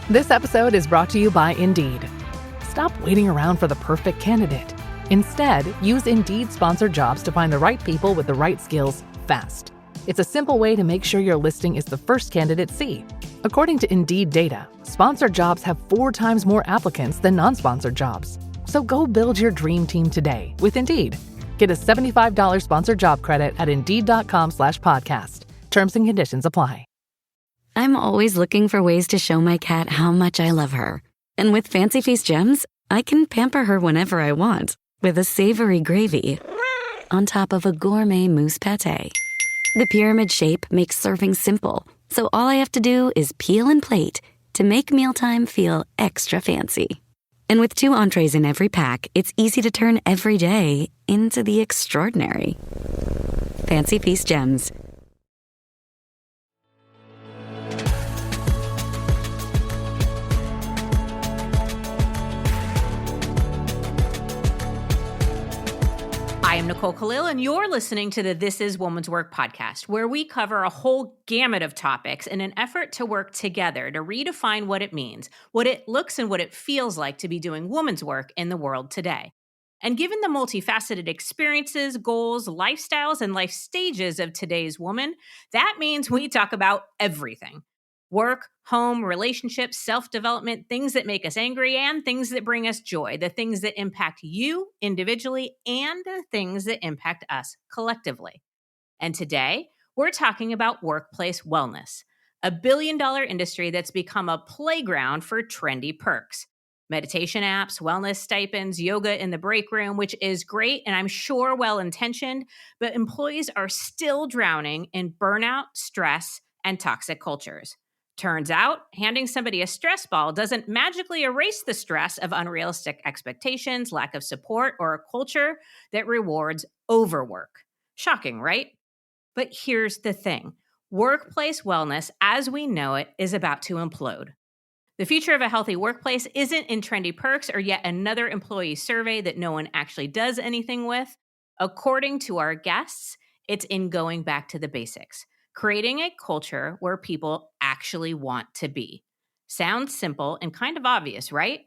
This episode is brought to you by Indeed. Stop waiting around for the perfect candidate. Instead, use Indeed sponsored jobs to find the right people with the right skills fast. It's a simple way to make sure your listing is the first candidates see. According to Indeed data, sponsored jobs have 4 times more applicants than non-sponsored jobs. So go build your dream team today with Indeed. Get a $75 sponsored job credit at Indeed.com/podcast. Terms and conditions apply. I'm always looking for ways to show my cat how much I love her. And with Fancy Feast gems, I can pamper her whenever I want with a savory gravy on top of a gourmet mousse pâté. The pyramid shape makes serving simple, so all I have to do is peel and plate to make mealtime feel extra fancy. And with 2 entrees in every pack, it's easy to turn every day into the extraordinary. Fancy Feast gems. I am Nicole Khalil, and you're listening to the This Is Woman's Work podcast, where we cover a whole gamut of topics in an effort to work together to redefine what it means, what it looks and what it feels like to be doing woman's work in the world today. And given the multifaceted experiences, goals, lifestyles, and life stages of today's woman, that means we talk about everything. Work, home, relationships, self-development, things that make us angry and things that bring us joy, the things that impact you individually and the things that impact us collectively. And today, we're talking about workplace wellness, a billion-dollar industry that's become a playground for trendy perks. Meditation apps, wellness stipends, yoga in the break room, which is great and I'm sure well-intentioned, but employees are still drowning in burnout, stress, and toxic cultures. Turns out, handing somebody a stress ball doesn't magically erase the stress of unrealistic expectations, lack of support, or a culture that rewards overwork. Shocking, right? But here's the thing. Workplace wellness, as we know it, is about to implode. The future of a healthy workplace isn't in trendy perks or yet another employee survey that no one actually does anything with. According to our guests, it's in going back to the basics. Creating a culture where people actually want to be. Sounds simple and kind of obvious, right?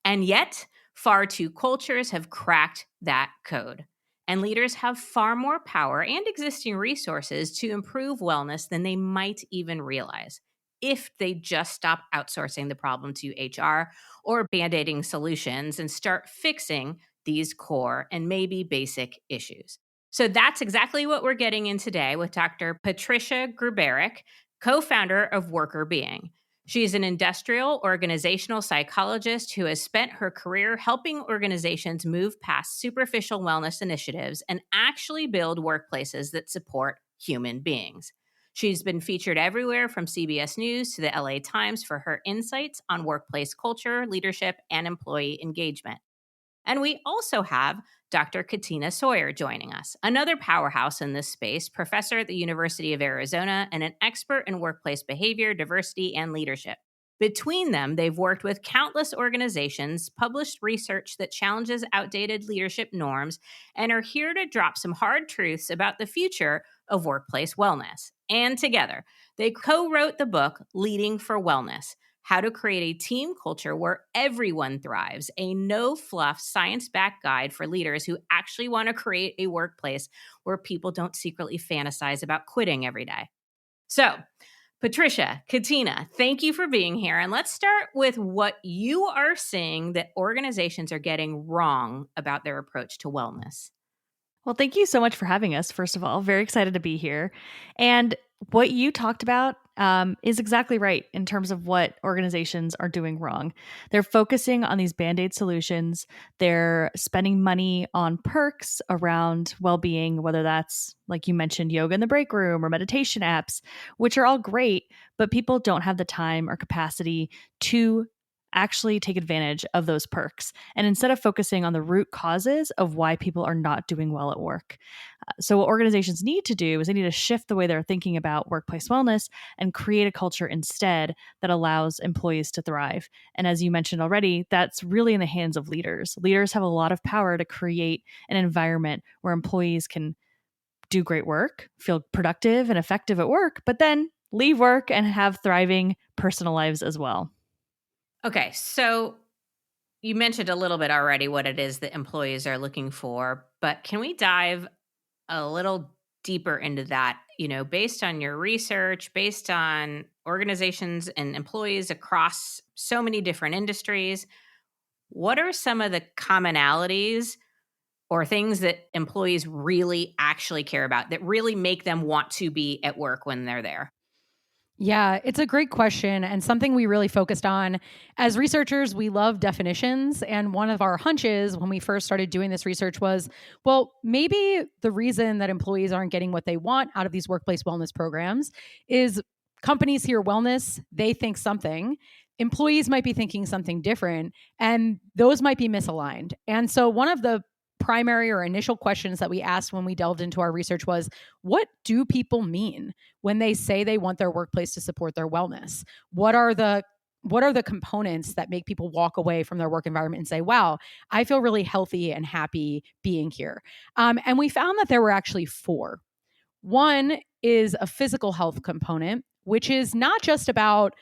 And yet, far too cultures have cracked that code. And leaders have far more power and existing resources to improve wellness than they might even realize if they just stop outsourcing the problem to HR or band-aiding solutions and start fixing these core and maybe basic issues. So that's exactly what we're getting in today with Dr. Patricia Grabarek, co-founder of Worker Being. She's an industrial organizational psychologist who has spent her career helping organizations move past superficial wellness initiatives and actually build workplaces that support human beings. She's been featured everywhere from CBS News to the LA Times for her insights on workplace culture, leadership, and employee engagement. And we also have Dr. Katina Sawyer joining us, another powerhouse in this space, professor at the University of Arizona and an expert in workplace behavior, diversity, and leadership. Between them, they've worked with countless organizations, published research that challenges outdated leadership norms, and are here to drop some hard truths about the future of workplace wellness. And together, they co-wrote the book, Leading for Wellness: How to Create a Team Culture Where Everyone Thrives, a no-fluff, science-backed guide for leaders who actually want to create a workplace where people don't secretly fantasize about quitting every day. So, Patricia, Katina, thank you for being here. And let's start with what you are seeing that organizations are getting wrong about their approach to wellness. Well, thank you so much for having us, first of all. Very excited to be here. And what you talked about is exactly right in terms of what organizations are doing wrong. They're focusing on these Band-Aid solutions. They're spending money on perks around well-being, whether that's, like you mentioned, yoga in the break room or meditation apps, which are all great, but people don't have the time or capacity to actually take advantage of those perks. And instead of focusing on the root causes of why people are not doing well at work. So what organizations need to do is they need to shift the way they're thinking about workplace wellness and create a culture instead that allows employees to thrive. And as you mentioned already, that's really in the hands of leaders. Leaders have a lot of power to create an environment where employees can do great work, feel productive and effective at work, but then leave work and have thriving personal lives as well. Okay, so you mentioned a little bit already what it is that employees are looking for, but can we dive a little deeper into that? Based on your research, based on organizations and employees across so many different industries, what are some of the commonalities or things that employees really actually care about that really make them want to be at work when they're there? Yeah, it's a great question and something we really focused on. As researchers, we love definitions. And one of our hunches when we first started doing this research was, well, maybe the reason that employees aren't getting what they want out of these workplace wellness programs is companies hear wellness, they think something. Employees might be thinking something different, and those might be misaligned. And so, one of the primary or initial questions that we asked when we delved into our research was, what do people mean when they say they want their workplace to support their wellness? What are the components that make people walk away from their work environment and say, wow, I feel really healthy and happy being here? And we found that there were actually four. One is a physical health component, which is not just about,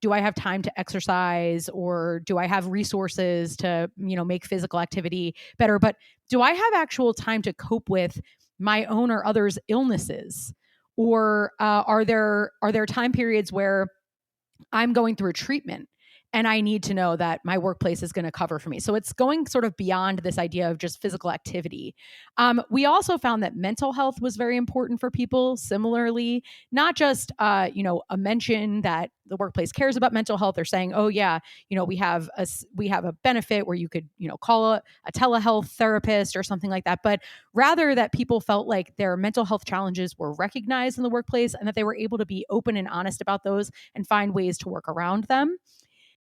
do I have time to exercise or do I have resources to, make physical activity better? But do I have actual time to cope with my own or others' illnesses? Or are there time periods where I'm going through a treatment and I need to know that my workplace is going to cover for me? So it's going sort of beyond this idea of just physical activity. We also found that mental health was very important for people. Similarly, not just a mention that the workplace cares about mental health or saying, oh yeah, we have a benefit where you could call a telehealth therapist or something like that, but rather that people felt like their mental health challenges were recognized in the workplace and that they were able to be open and honest about those and find ways to work around them.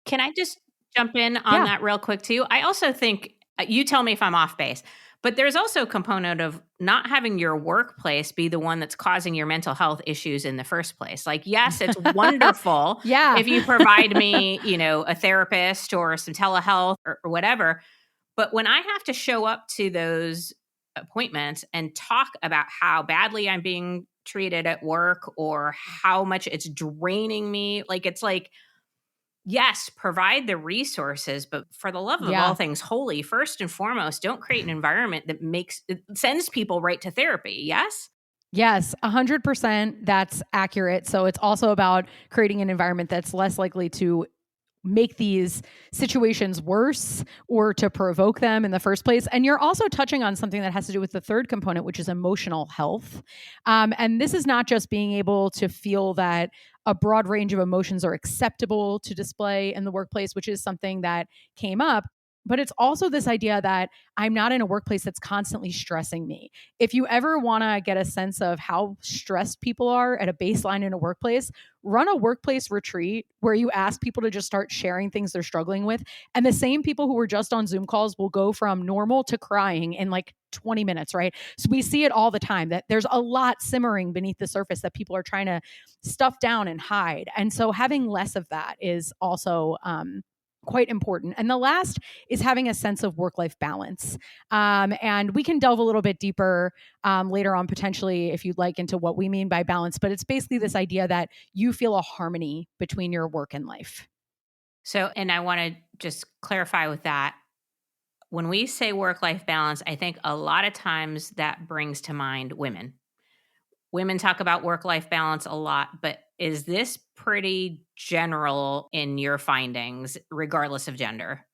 Can I just jump in on Yeah. that real quick too? I also think you tell me if I'm off base, but there's also a component of not having your workplace be the one that's causing your mental health issues in the first place. Like, yes, it's wonderful Yeah. if you provide me, a therapist or some telehealth or whatever. But when I have to show up to those appointments and talk about how badly I'm being treated at work or how much it's draining me, it's like, yes, provide the resources, but for the love of all Yeah. things holy, first and foremost, don't create an environment that sends people right to therapy. Yes? Yes, 100%. That's accurate. So it's also about creating an environment that's less likely to make these situations worse or to provoke them in the first place. And you're also touching on something that has to do with the third component, which is emotional health. And this is not just being able to feel that a broad range of emotions are acceptable to display in the workplace, which is something that came up. But it's also this idea that I'm not in a workplace that's constantly stressing me. If you ever want to get a sense of how stressed people are at a baseline in a workplace, run a workplace retreat where you ask people to just start sharing things they're struggling with. And the same people who were just on Zoom calls will go from normal to crying in like 20 minutes, right? So we see it all the time that there's a lot simmering beneath the surface that people are trying to stuff down and hide. And so having less of that is also quite important. And the last is having a sense of work-life balance. And we can delve a little bit deeper later on, potentially, if you'd like, into what we mean by balance. But it's basically this idea that you feel a harmony between your work and life. So, and I want to just clarify with that. When we say work-life balance, I think a lot of times that brings to mind women. Women talk about work-life balance a lot, but is this pretty general in your findings, regardless of gender?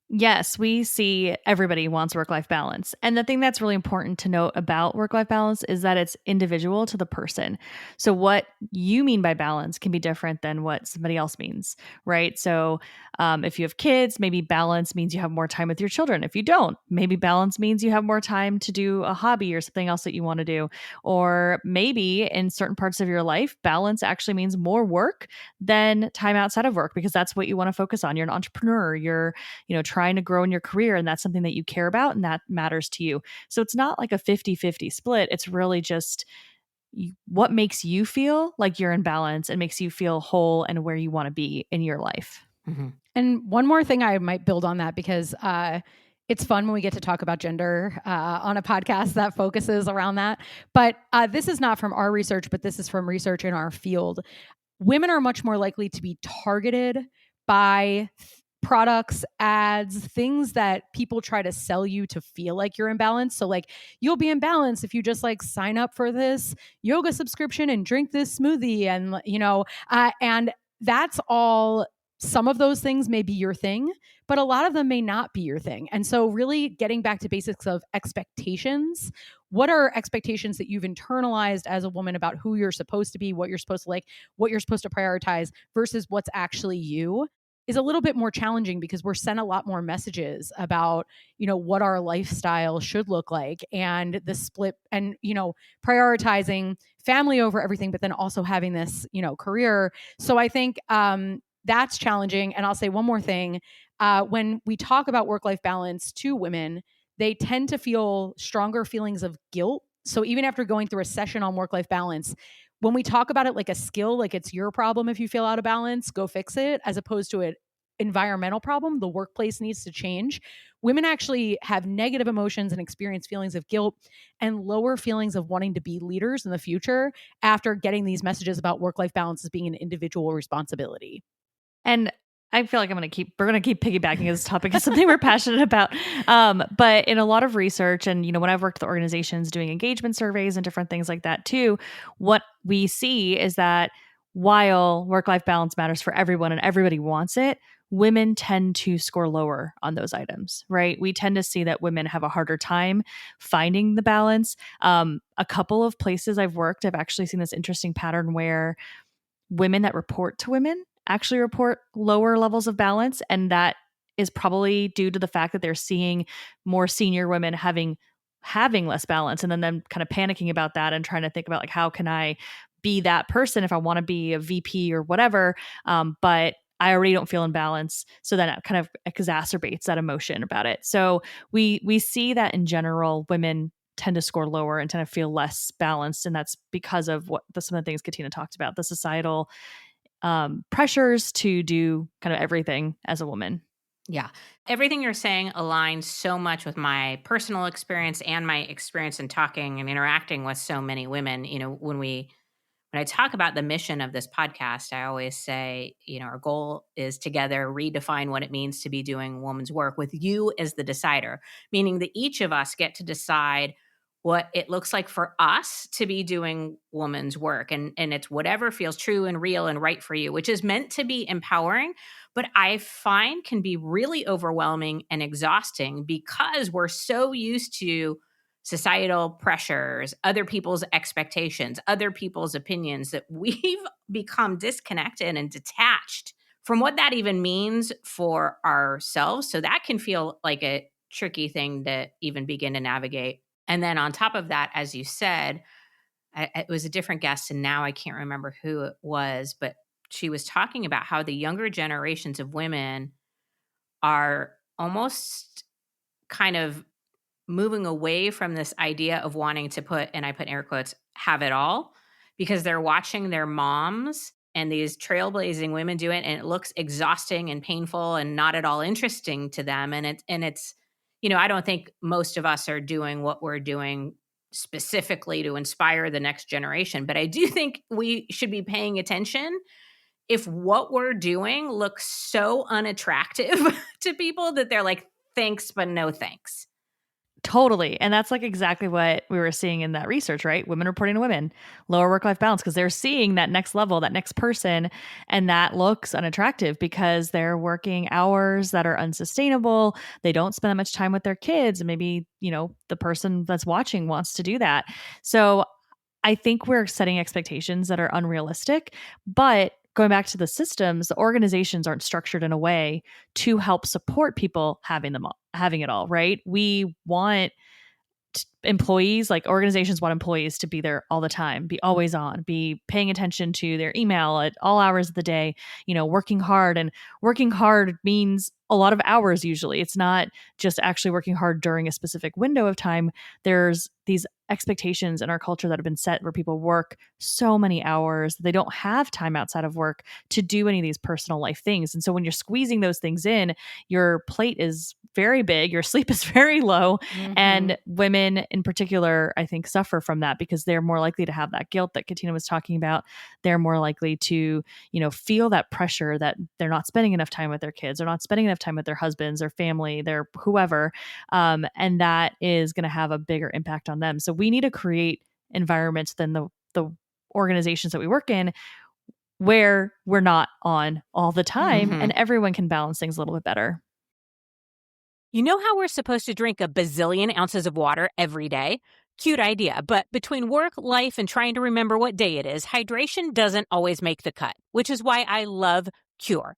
Yes, we see everybody wants work-life balance. And the thing that's really important to note about work-life balance is that it's individual to the person. So what you mean by balance can be different than what somebody else means, right? So if you have kids, maybe balance means you have more time with your children. If you don't, maybe balance means you have more time to do a hobby or something else that you want to do. Or maybe in certain parts of your life, balance actually means more work than time outside of work because that's what you want to focus on. You're an entrepreneur. You're trying to grow in your career and that's something that you care about and that matters to you. So it's not like a 50-50 split. It's really just what makes you feel like you're in balance and makes you feel whole and where you want to be in your life. Mm-hmm. And one more thing I might build on that because it's fun when we get to talk about gender on a podcast that focuses around that. But this is not from our research, but this is from research in our field. Women are much more likely to be targeted buy products, ads, things that people try to sell you to feel like you're in balance. So like you'll be in balance if you just like sign up for this yoga subscription and drink this smoothie and and that's all. Some of those things may be your thing, but a lot of them may not be your thing. And so really getting back to basics of expectations. What are expectations that you've internalized as a woman about who you're supposed to be, what you're supposed to like, what you're supposed to prioritize versus what's actually you is a little bit more challenging because we're sent a lot more messages about, what our lifestyle should look like and the split and, prioritizing family over everything, but then also having this, career. So I think that's challenging. And I'll say one more thing. When we talk about work-life balance to women, they tend to feel stronger feelings of guilt. So even after going through a session on work-life balance, when we talk about it like a skill, like it's your problem if you feel out of balance, go fix it, as opposed to an environmental problem, the workplace needs to change. Women actually have negative emotions and experience feelings of guilt and lower feelings of wanting to be leaders in the future after getting these messages about work-life balance as being an individual responsibility. And I feel like we're going to keep piggybacking this topic. It's something we're passionate about. But in a lot of research and, when I've worked with organizations doing engagement surveys and different things like that too, what we see is that while work-life balance matters for everyone and everybody wants it, women tend to score lower on those items, right? We tend to see that women have a harder time finding the balance. A couple of places I've worked, I've actually seen this interesting pattern where women that report to women actually report lower levels of balance. And that is probably due to the fact that they're seeing more senior women having less balance and then them kind of panicking about that and trying to think about like, how can I be that person if I want to be a VP or whatever? But I already don't feel in balance. So then it kind of exacerbates that emotion about it. So we see that in general, women tend to score lower and tend to feel less balanced. And that's because of some of the things Katina talked about, the societal pressures to do kind of everything as a woman. Yeah. Everything you're saying aligns so much with my personal experience and my experience in talking and interacting with so many women. When I talk about the mission of this podcast, I always say, our goal is together redefine what it means to be doing woman's work with you as the decider, meaning that each of us get to decide what it looks like for us to be doing woman's work. And it's whatever feels true and real and right for you, which is meant to be empowering, but I find can be really overwhelming and exhausting because we're so used to societal pressures, other people's expectations, other people's opinions that we've become disconnected and detached from what that even means for ourselves. So that can feel like a tricky thing to even begin to navigate. And then on top of that, as you said, it was a different guest, and now I can't remember who it was, but she was talking about how the younger generations of women are almost kind of moving away from this idea of wanting to put, and I put in air quotes, have it all, because they're watching their moms and these trailblazing women do it, and it looks exhausting and painful and not at all interesting to them. And it's, I don't think most of us are doing what we're doing specifically to inspire the next generation, but I do think we should be paying attention if what we're doing looks so unattractive to people that they're like, thanks, but no thanks. Totally. And that's like exactly what we were seeing in that research, right? Women reporting to women, lower work-life balance, because they're seeing that next level, that next person, and that looks unattractive because they're working hours that are unsustainable. They don't spend that much time with their kids. And maybe, the person that's watching wants to do that. So I think we're setting expectations that are unrealistic, but going back to the systems, the organizations aren't structured in a way to help support people having it all, right? We want employees, like organizations want employees to be there all the time, be always on, be paying attention to their email at all hours of the day, working hard. And working hard means a lot of hours usually. It's not just actually working hard during a specific window of time. There's these expectations in our culture that have been set where people work so many hours that they don't have time outside of work to do any of these personal life things. And so when you're squeezing those things in, your plate is very big, your sleep is very low. And women in particular, I think, suffer from that because they're more likely to have that guilt that Katina was talking about. They're more likely to, feel that pressure that they're not spending enough time with their kids, they're not spending enough time with their husbands, their family, their whoever. And that is going to have a bigger impact on them. So we need to create environments than the organizations that we work in where we're not on all the time and everyone can balance things a little bit better. You know how we're supposed to drink a bazillion ounces of water every day? Cute idea, but between work, life, and trying to remember what day it is, hydration doesn't always make the cut, which is why I love Cure.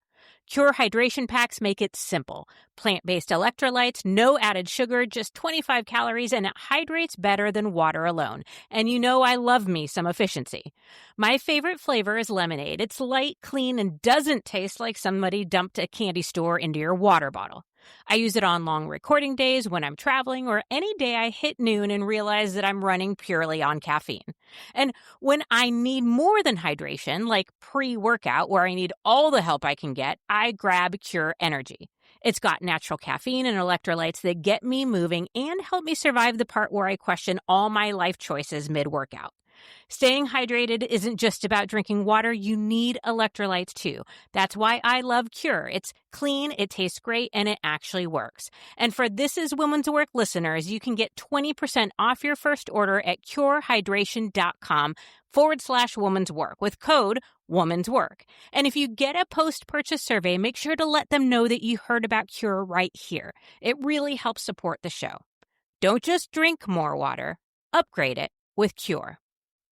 Cure hydration packs make it simple. Plant-based electrolytes, no added sugar, just 25 calories, and it hydrates better than water alone. And I love me some efficiency. My favorite flavor is lemonade. It's light, clean, and doesn't taste like somebody dumped a candy store into your water bottle. I use it on long recording days when I'm traveling or any day I hit noon and realize that I'm running purely on caffeine. And when I need more than hydration, like pre-workout where I need all the help I can get, I grab Cure Energy. It's got natural caffeine and electrolytes that get me moving and help me survive the part where I question all my life choices mid-workout. Staying hydrated isn't just about drinking water. You need electrolytes too. That's why I love Cure. It's clean, it tastes great, and it actually works. And for This Is Women's Work listeners, you can get 20% off your first order at curehydration.com/woman's work with code woman's work. And if you get a post-purchase survey, make sure to let them know that you heard about Cure right here. It really helps support the show. Don't just drink more water. Upgrade it with Cure.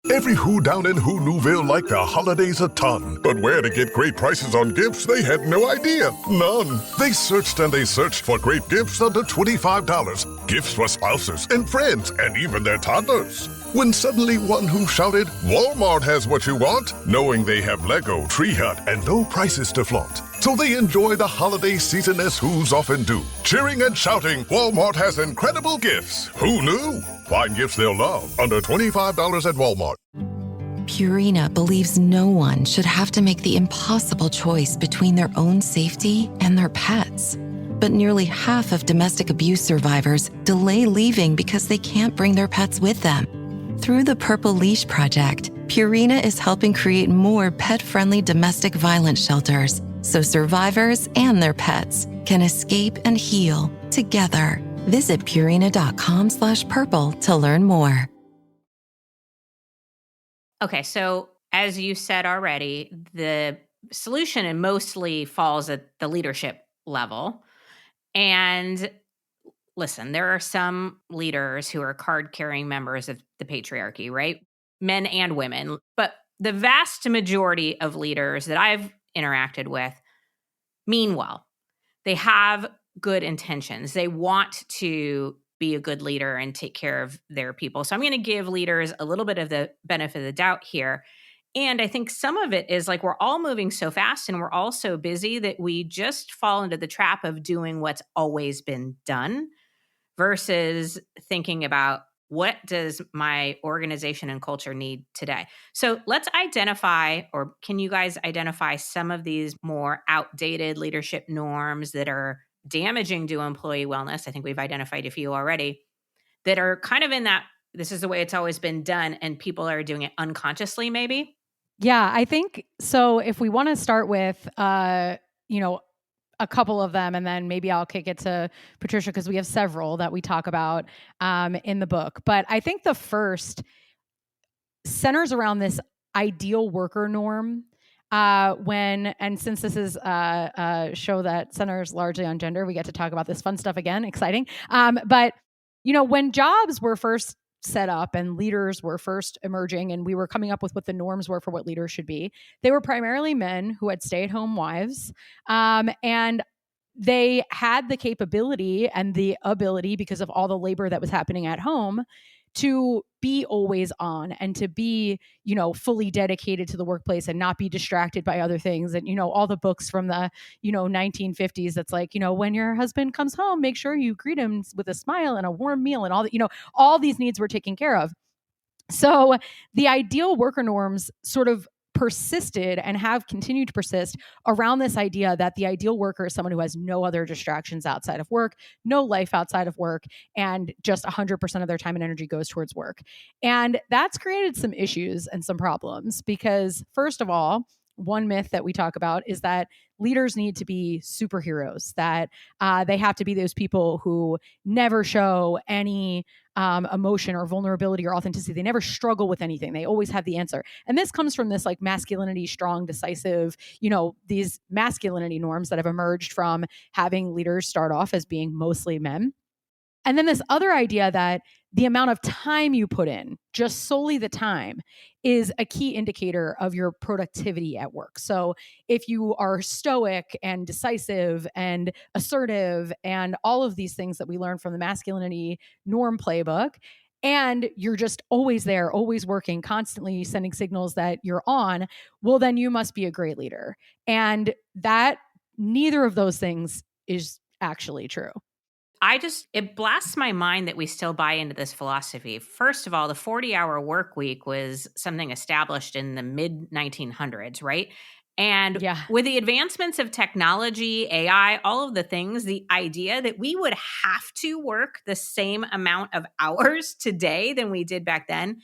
Every Who down in Who Newville liked the holidays a ton. But where to get great prices on gifts, they had no idea. None. They searched and they searched for great gifts under $25. Gifts for spouses and friends and even their toddlers. When suddenly one Who shouted, Walmart has what you want, knowing they have Lego, Tree Hut, and no prices to flaunt. So they enjoy the holiday season as Who's often do. Cheering and shouting, Walmart has incredible gifts. Who knew? Find gifts they'll love under $25 at Walmart. Purina believes no one should have to make the impossible choice between their own safety and their pets. But nearly half of domestic abuse survivors delay leaving because they can't bring their pets with them. Through the Purple Leash Project, Purina is helping create more pet-friendly domestic violence shelters so survivors and their pets can escape and heal together. Visit Purina.com/purple to learn more. Okay, so as you said already, the solution mostly falls at the leadership level. And listen, there are some leaders who are card-carrying members of the patriarchy, right? Men and women. But the vast majority of leaders that I've interacted with mean well. They have good intentions. They want to be a good leader and take care of their people. So I'm going to give leaders a little bit of the benefit of the doubt here. And I think some of it is like we're all moving so fast and we're all so busy that we just fall into the trap of doing what's always been done versus thinking about what does my organization and culture need today? So let's identify, or can you guys identify some of these more outdated leadership norms that are damaging to employee wellness? I think we've identified a few already that are kind of in that, this is the way it's always been done, and people are doing it unconsciously maybe. Yeah, I think so. If we want to start with, a couple of them, and then maybe I'll kick it to Patricia because we have several that we talk about in the book. But I think the first centers around this ideal worker norm. Since this is a show that centers largely on gender, we get to talk about this fun stuff again. Exciting. But when jobs were first set up and leaders were first emerging and we were coming up with what the norms were for what leaders should be, they were primarily men who had stay-at-home wives. And they had the capability and the ability, because of all the labor that was happening at home, to be always on and to be, fully dedicated to the workplace and not be distracted by other things. And, all the books from the, 1950s, that's like, when your husband comes home, make sure you greet him with a smile and a warm meal and all that, all these needs were taken care of. So the ideal worker norms sort of persisted and have continued to persist around this idea that the ideal worker is someone who has no other distractions outside of work, no life outside of work, and just 100% of their time and energy goes towards work. And that's created some issues and some problems because, first of all, one myth that we talk about is that leaders need to be superheroes, that they have to be those people who never show any emotion or vulnerability or authenticity. They never struggle with anything. They always have the answer. And this comes from this like masculinity, strong, decisive, these masculinity norms that have emerged from having leaders start off as being mostly men. And then this other idea that the amount of time you put in, just solely the time, is a key indicator of your productivity at work. So if you are stoic and decisive and assertive and all of these things that we learn from the masculinity norm playbook, and you're just always there, always working, constantly sending signals that you're on, well, then you must be a great leader. And that neither of those things is actually true. It blasts my mind that we still buy into this philosophy. First of all, the 40-hour work week was something established in the mid 1900s, right? And with the advancements of technology, AI, all of the things, the idea that we would have to work the same amount of hours today than we did back then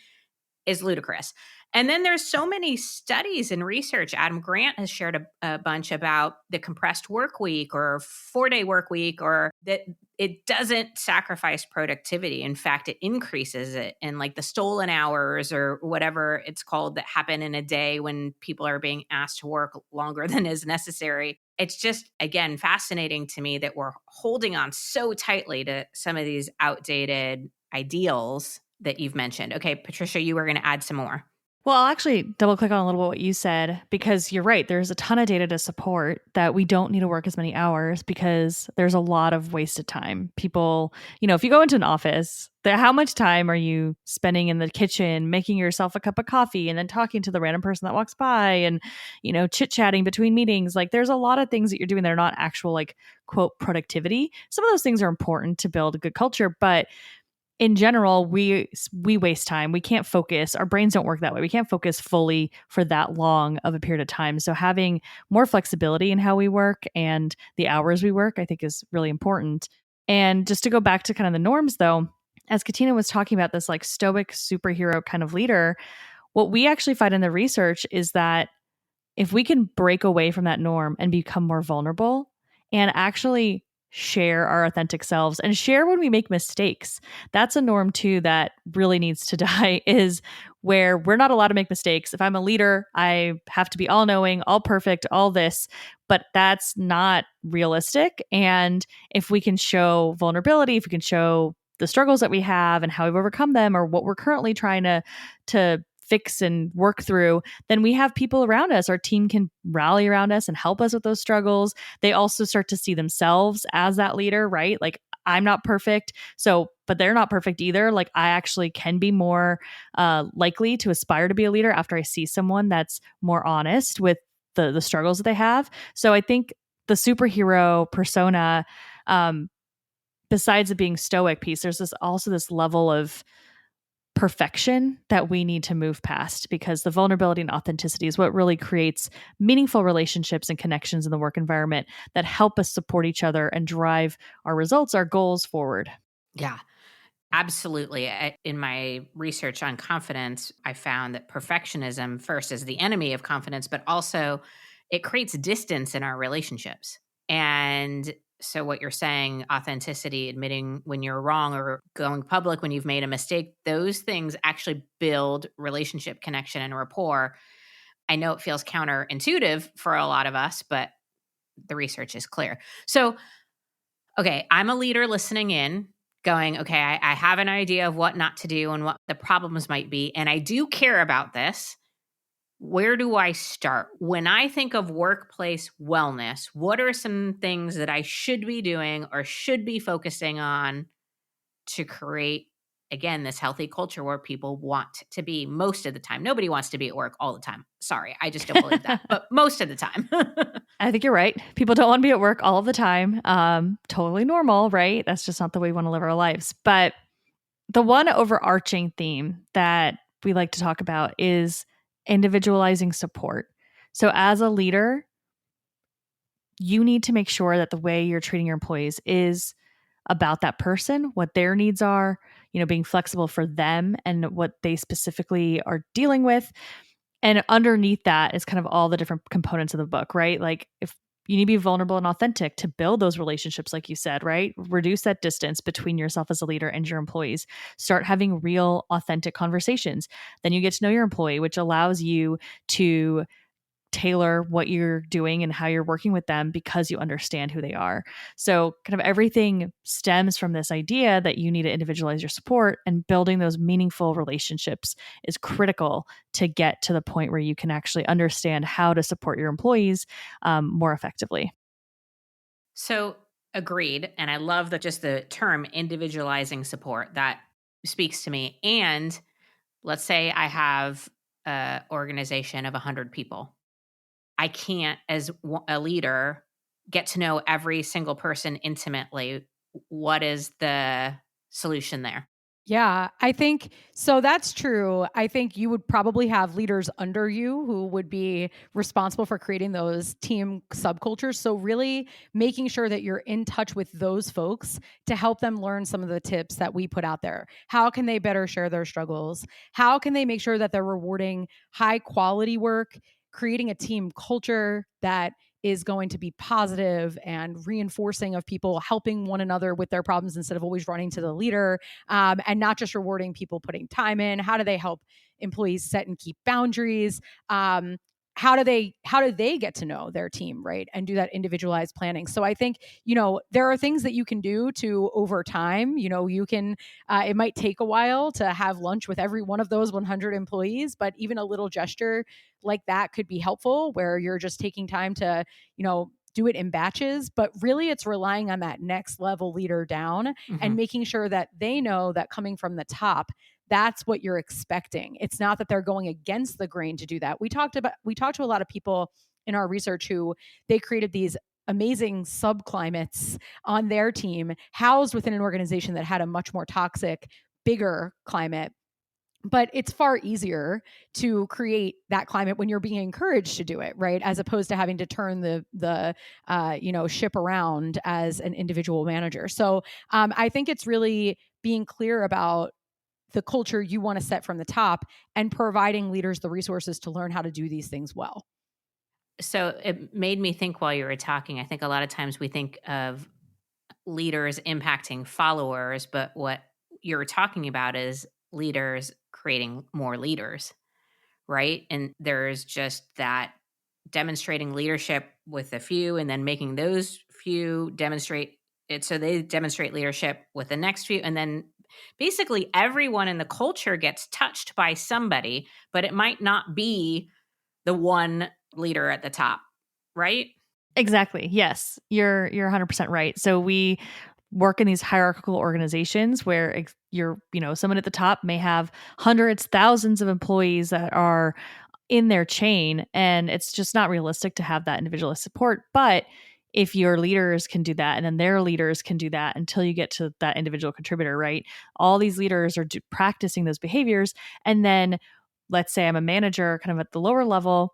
is ludicrous. And then there's so many studies and research. Adam Grant has shared a bunch about the compressed work week or 4-day work week, or that it doesn't sacrifice productivity. In fact, it increases it. And like the stolen hours or whatever it's called that happen in a day when people are being asked to work longer than is necessary. It's just, again, fascinating to me that we're holding on so tightly to some of these outdated ideals that you've mentioned. Okay, Patricia, you were going to add some more. Well, I'll actually double click on a little bit what you said, because you're right. There's a ton of data to support that we don't need to work as many hours because there's a lot of wasted time. People, if you go into an office, how much time are you spending in the kitchen making yourself a cup of coffee and then talking to the random person that walks by and, chit-chatting between meetings? Like there's a lot of things that you're doing that are not actual, like, quote, productivity. Some of those things are important to build a good culture, but in general, we waste time. We can't focus. Our brains don't work that way. We can't focus fully for that long of a period of time. So having more flexibility in how we work and the hours we work, I think is really important. And just to go back to kind of the norms though, as Katina was talking about this like stoic superhero kind of leader, what we actually find in the research is that if we can break away from that norm and become more vulnerable and actually share our authentic selves and share when we make mistakes. That's a norm too that really needs to die, is where we're not allowed to make mistakes. If I'm a leader, I have to be all knowing, all perfect, all this, but that's not realistic. And if we can show vulnerability, if we can show the struggles that we have and how we've overcome them or what we're currently trying to fix and work through, then we have people around us. Our team can rally around us and help us with those struggles. They also start to see themselves as that leader, right? Like, I'm not perfect, but they're not perfect either. Like, I actually can be more likely to aspire to be a leader after I see someone that's more honest with the struggles that they have. So I think the superhero persona, besides it being stoic piece, there's also this level of perfection that we need to move past, because the vulnerability and authenticity is what really creates meaningful relationships and connections in the work environment that help us support each other and drive our results, our goals forward. Yeah, absolutely. In my research on confidence, I found that perfectionism first is the enemy of confidence, but also it creates distance in our relationships. And so what you're saying, authenticity, admitting when you're wrong or going public when you've made a mistake, those things actually build relationship connection and rapport. I know it feels counterintuitive for a lot of us, but the research is clear. So, okay, I'm a leader listening in, going, okay, I have an idea of what not to do and what the problems might be, and I do care about this. Where do I start? When I think of workplace wellness, what are some things that I should be doing or should be focusing on to create again, this healthy culture where people want to be most of the time. Nobody wants to be at work all the time. Sorry, I just don't believe that. But most of the time. I think you're right. People don't want to be at work all of the time. Totally normal, right? That's just not the way we want to live our lives. But the one overarching theme that we like to talk about is individualizing support. So as a leader, you need to make sure that the way you're treating your employees is about that person, what their needs are, being flexible for them and what they specifically are dealing with. And underneath that is kind of all the different components of the book, right? Like if you need to be vulnerable and authentic to build those relationships, like you said, right? Reduce that distance between yourself as a leader and your employees. Start having real, authentic conversations. Then you get to know your employee, which allows you to tailor what you're doing and how you're working with them because you understand who they are. So kind of everything stems from this idea that you need to individualize your support, and building those meaningful relationships is critical to get to the point where you can actually understand how to support your employees more effectively. So agreed. And I love that just the term individualizing support that speaks to me. And let's say I have an organization of 100 people. I can't, as a leader, get to know every single person intimately. What is the solution there? Yeah, I think so. That's true. I think you would probably have leaders under you who would be responsible for creating those team subcultures. So, really making sure that you're in touch with those folks to help them learn some of the tips that we put out there. How can they better share their struggles? How can they make sure that they're rewarding high quality work, creating a team culture that is going to be positive and reinforcing of people helping one another with their problems instead of always running to the leader, and not just rewarding people putting time in? How do they help employees set and keep boundaries? How do they get to know their team, right, and do that individualized planning? So I think there are things that you can do to, over time, you can it might take a while to have lunch with every one of those 100 employees, but even a little gesture like that could be helpful, where you're just taking time to do it in batches. But really, it's relying on that next level leader down and making sure that they know that coming from the top, that's what you're expecting. It's not that they're going against the grain to do that. We talked to a lot of people in our research who they created these amazing subclimates on their team housed within an organization that had a much more toxic, bigger climate. But it's far easier to create that climate when you're being encouraged to do it, right? As opposed to having to turn the ship around as an individual manager. So I think it's really being clear about the culture you want to set from the top and providing leaders the resources to learn how to do these things well. So it made me think while you were talking. I think a lot of times we think of leaders impacting followers, but what you're talking about is leaders creating more leaders, right? And there's just that demonstrating leadership with a few and then making those few demonstrate it. So they demonstrate leadership with the next few. And then basically everyone in the culture gets touched by somebody, but it might not be the one leader at the top, right? Exactly. Yes, you're 100% right. So we work in these hierarchical organizations where someone at the top may have hundreds, thousands of employees that are in their chain, and it's just not realistic to have that individualist support. But if your leaders can do that, and then their leaders can do that until you get to that individual contributor, right? All these leaders are practicing those behaviors. And then let's say I'm a manager kind of at the lower level,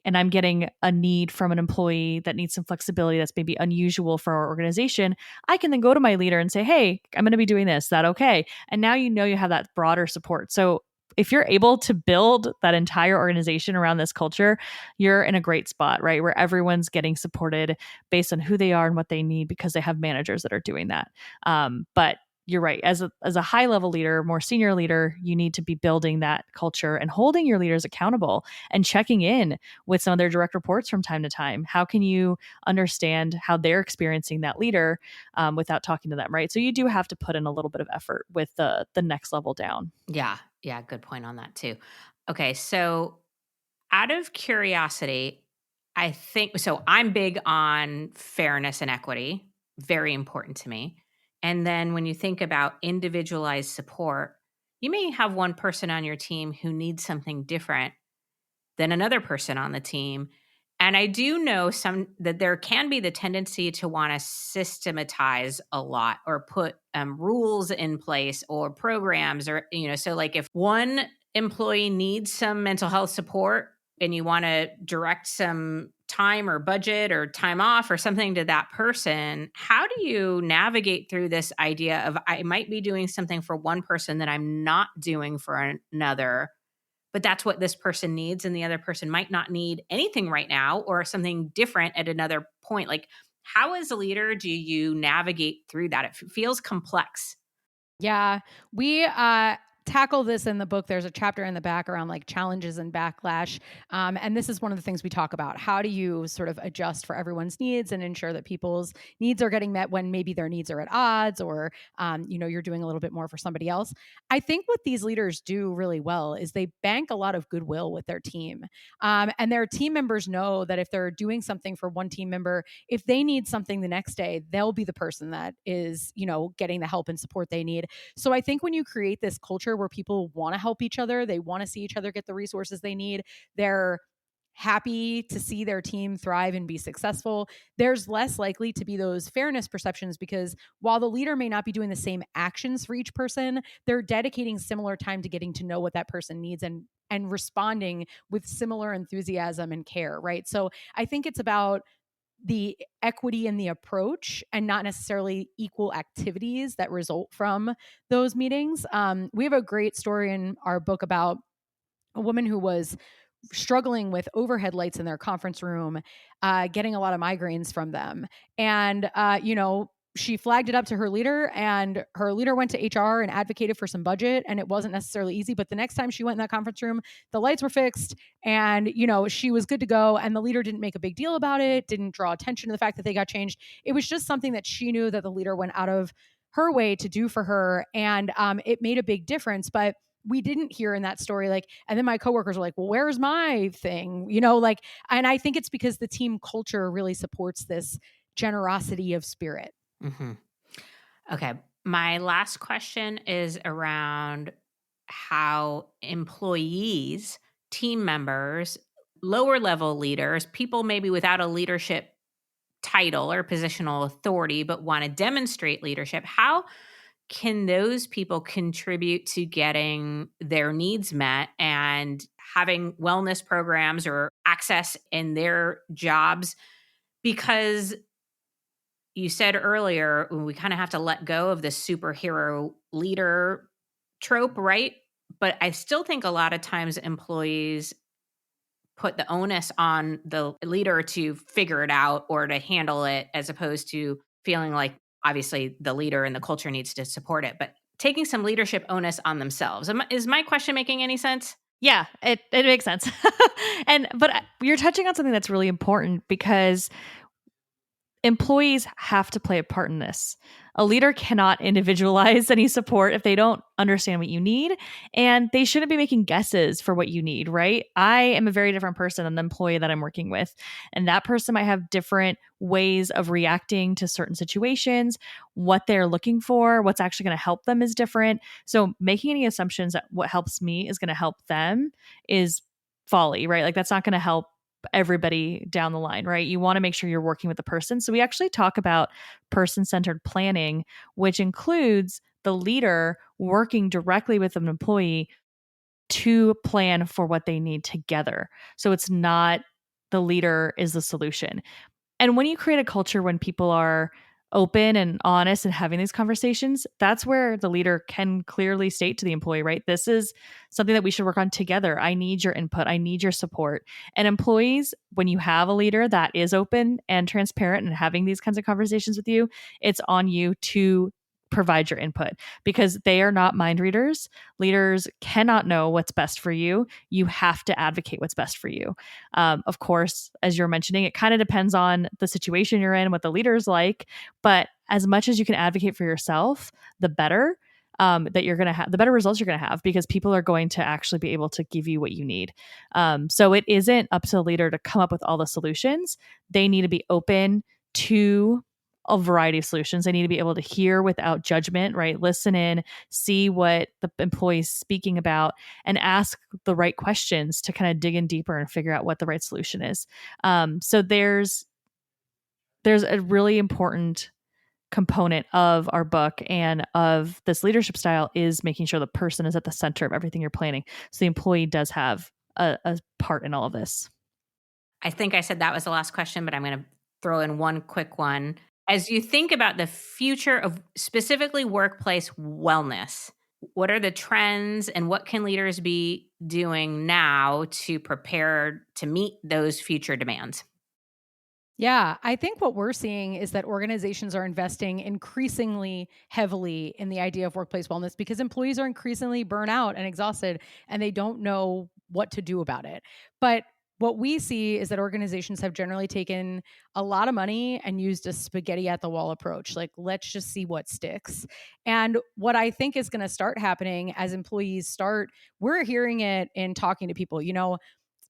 and I'm getting a need from an employee that needs some flexibility that's maybe unusual for our organization, I can then go to my leader and say, hey, I'm going to be doing this. Is that okay? And now you have that broader support. So if you're able to build that entire organization around this culture, you're in a great spot, right? Where everyone's getting supported based on who they are and what they need because they have managers that are doing that. But you're right. As a high level leader, more senior leader, you need to be building that culture and holding your leaders accountable and checking in with some of their direct reports from time to time. How can you understand how they're experiencing that leader without talking to them, right? So you do have to put in a little bit of effort with the next level down. Yeah. Yeah. Good point on that too. Okay. So out of curiosity, I think, so I'm big on fairness and equity, very important to me. And then when you think about individualized support, you may have one person on your team who needs something different than another person on the team. And I do know that there can be the tendency to want to systematize a lot or put rules in place or programs or, so like if one employee needs some mental health support and you want to direct some time or budget or time off or something to that person, how do you navigate through this idea of I might be doing something for one person that I'm not doing for another, but that's what this person needs, and the other person might not need anything right now or something different at another point? Like, how as a leader do you navigate through that? It feels complex. Yeah, we tackle this in the book. There's a chapter in the back around like challenges and backlash. And this is one of the things we talk about. How do you sort of adjust for everyone's needs and ensure that people's needs are getting met when maybe their needs are at odds or, you're doing a little bit more for somebody else? I think what these leaders do really well is they bank a lot of goodwill with their team. And their team members know that if they're doing something for one team member, if they need something the next day, they'll be the person that is, getting the help and support they need. So I think when you create this culture where people want to help each other, they want to see each other get the resources they need, they're happy to see their team thrive and be successful, there's less likely to be those fairness perceptions, because while the leader may not be doing the same actions for each person, they're dedicating similar time to getting to know what that person needs and responding with similar enthusiasm and care, right? So I think it's about the equity in the approach and not necessarily equal activities that result from those meetings. We have a great story in our book about a woman who was struggling with overhead lights in their conference room, getting a lot of migraines from them. And, she flagged it up to her leader, and her leader went to HR and advocated for some budget, and it wasn't necessarily easy. But the next time she went in that conference room, the lights were fixed and, she was good to go. And the leader didn't make a big deal about it, didn't draw attention to the fact that they got changed. It was just something that she knew that the leader went out of her way to do for her. And it made a big difference. But we didn't hear in that story, and then my coworkers were like, well, where's my thing? And I think it's because the team culture really supports this generosity of spirit. Mm-hmm. Okay. My last question is around how employees, team members, lower level leaders, people maybe without a leadership title or positional authority, but want to demonstrate leadership, how can those people contribute to getting their needs met and having wellness programs or access in their jobs? Because you said earlier, we kind of have to let go of this superhero leader trope, right? But I still think a lot of times employees put the onus on the leader to figure it out or to handle it, as opposed to feeling like obviously the leader and the culture needs to support it, but taking some leadership onus on themselves. Is my question making any sense? Yeah, it makes sense. But you're touching on something that's really important, because employees have to play a part in this. A leader cannot individualize any support if they don't understand what you need, and they shouldn't be making guesses for what you need, right? I am a very different person than the employee that I'm working with, and that person might have different ways of reacting to certain situations. What they're looking for, what's actually going to help them is different. So making any assumptions that what helps me is going to help them is folly, right? Like, that's not going to help everybody down the line, right? You want to make sure you're working with the person. So we actually talk about person-centered planning, which includes the leader working directly with an employee to plan for what they need together. So it's not the leader is the solution. And when you create a culture when people are open and honest and having these conversations, that's where the leader can clearly state to the employee, right? This is something that we should work on together. I need your input. I need your support. And employees, when you have a leader that is open and transparent and having these kinds of conversations with you, it's on you to provide your input, because they are not mind readers. Leaders cannot know what's best for you. You have to advocate what's best for you. Of course, as you're mentioning, it kind of depends on the situation you're in, what the leader's like, but as much as you can advocate for yourself, the better that you're going to have, the better results you're going to have, because people are going to actually be able to give you what you need. So it isn't up to the leader to come up with all the solutions. They need to be open to a variety of solutions. They need to be able to hear without judgment, right? Listen in, see what the employee's speaking about, and ask the right questions to kind of dig in deeper and figure out what the right solution is. So there's a really important component of our book and of this leadership style is making sure the person is at the center of everything you're planning. So the employee does have a part in all of this. I think I said that was the last question, but I'm going to throw in one quick one. As you think about the future of specifically workplace wellness, what are the trends and what can leaders be doing now to prepare to meet those future demands? Yeah, I think what we're seeing is that organizations are investing increasingly heavily in the idea of workplace wellness because employees are increasingly burnt out and exhausted and they don't know what to do about it. But what we see is that organizations have generally taken a lot of money and used a spaghetti at the wall approach. Like, let's just see what sticks. And what I think is going to start happening as employees start, we're hearing it in talking to people,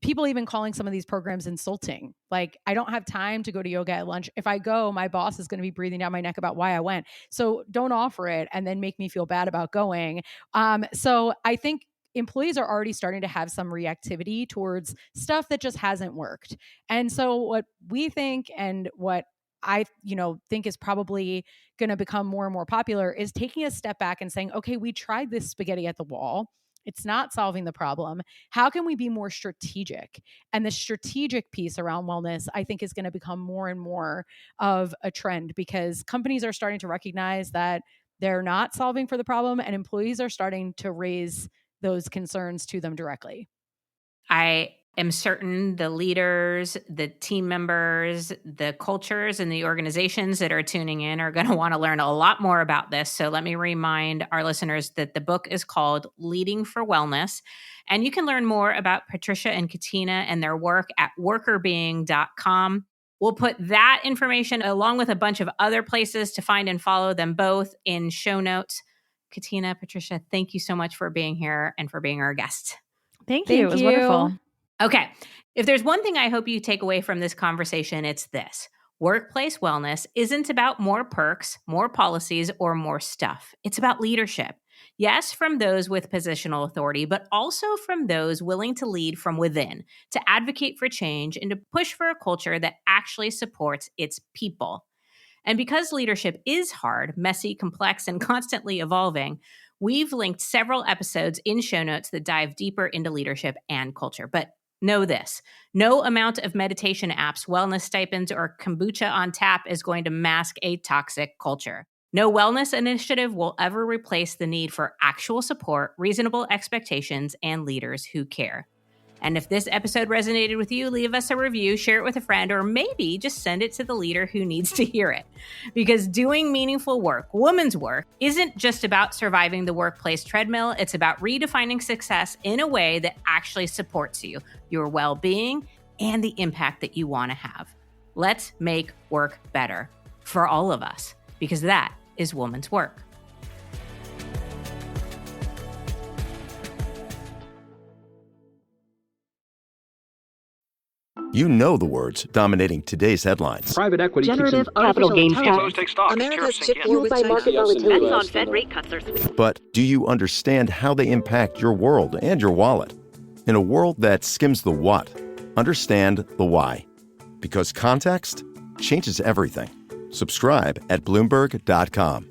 people even calling some of these programs insulting. Like, I don't have time to go to yoga at lunch. If I go, my boss is going to be breathing down my neck about why I went. So don't offer it and then make me feel bad about going. So I think employees are already starting to have some reactivity towards stuff that just hasn't worked. And so what we think and what I think is probably going to become more and more popular is taking a step back and saying, okay, we tried this spaghetti at the wall. It's not solving the problem. How can we be more strategic? And the strategic piece around wellness, I think, is going to become more and more of a trend because companies are starting to recognize that they're not solving for the problem and employees are starting to raise those concerns to them directly. I am certain the leaders, the team members, the cultures, and the organizations that are tuning in are going to want to learn a lot more about this. So let me remind our listeners that the book is called Leading for Wellness. And you can learn more about Patricia and Katina and their work at workerbeing.com. We'll put that information along with a bunch of other places to find and follow them both in show notes. Katina, Patricia, thank you so much for being here and for being our guest. Thank you. It was wonderful. Okay. If there's one thing I hope you take away from this conversation, it's this. Workplace wellness isn't about more perks, more policies, or more stuff. It's about leadership. Yes, from those with positional authority, but also from those willing to lead from within, to advocate for change, and to push for a culture that actually supports its people. And because leadership is hard, messy, complex, and constantly evolving, we've linked several episodes in show notes that dive deeper into leadership and culture. But know this, no amount of meditation apps, wellness stipends, or kombucha on tap is going to mask a toxic culture. No wellness initiative will ever replace the need for actual support, reasonable expectations, and leaders who care. And if this episode resonated with you, leave us a review, share it with a friend, or maybe just send it to the leader who needs to hear it. Because doing meaningful work, women's work, isn't just about surviving the workplace treadmill. It's about redefining success in a way that actually supports you, your well-being, and the impact that you want to have. Let's make work better for all of us, because that is women's work. You know the words dominating today's headlines. Private equity, generative capital gains tax, America's fueled by market volatility, on Fed rate cuts are sweet. But do you understand how they impact your world and your wallet? In a world that skims the what, understand the why. Because context changes everything. Subscribe at Bloomberg.com.